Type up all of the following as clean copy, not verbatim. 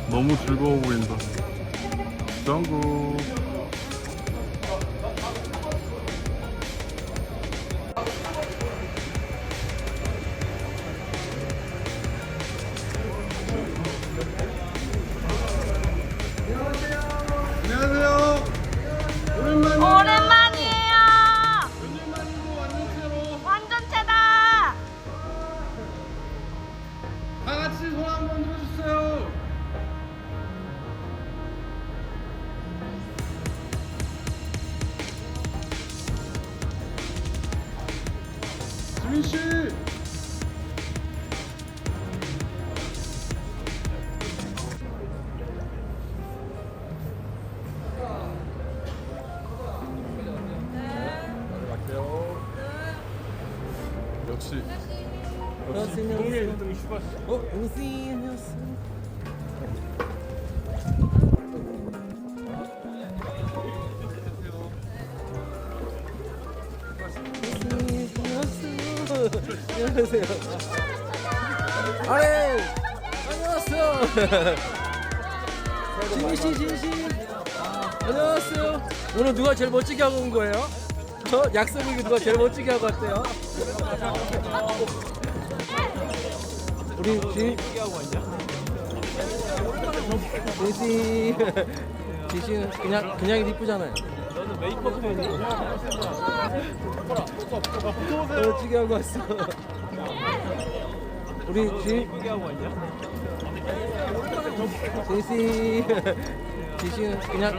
너무 즐거워 보인다. 짱구. 안녕하세요. 오랜만이에요. 몇 년 만이고 완전체로 완전체다. 다 같이 손 한번 들어주세요. 지민 씨. 역시 동해 1등 슈퍼. 안녕하세요. 안녕하세요. 아래 안녕하세요. 진씨. 안녕하세요. 오늘 누가 제일 멋지게 하고 온 거예요? 약속이고 누가 제일 멋지게 하고 왔대요? 우리 지신 그냥 이쁘잖아요. 너는 메이크업 팬이 멋지게 하고 왔어. 우리 지신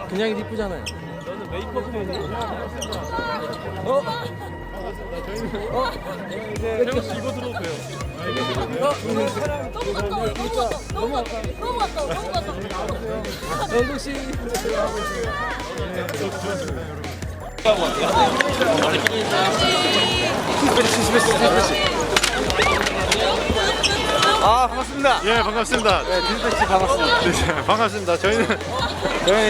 그냥 이쁘잖아요. 너는 메이크업 팬이 태호 씨 이거 들어도 돼요. 너무 아까워. 영국 씨. 아 반갑습니다. 예, 반갑습니다. 네, 디지털 씨 반갑습니다. 네, 반갑습니다. 저희는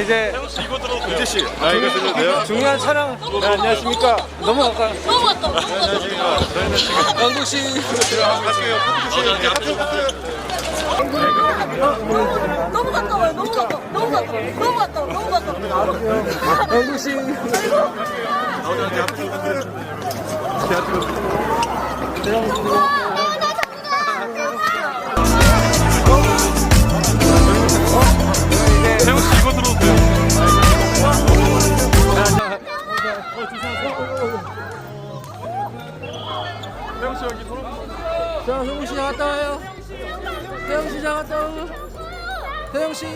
이제 이거 들어도 돼요. 이재 씨. 이거 들어도 돼요? 중요한 촬영. 네, 안녕하십니까. 너무 가까워. 너무 아까워. 안녕하십니까. 저희는 지금 영국 씨. 갈게요. 너무 가까워요. 너무 가까워. 영국 씨. 태호 씨 이거 들어도 돼요. 태호 씨 여기 돌아. 자, 영국 씨 나갔다 와요. 태영 씨 나갔다 오고. 태영 씨.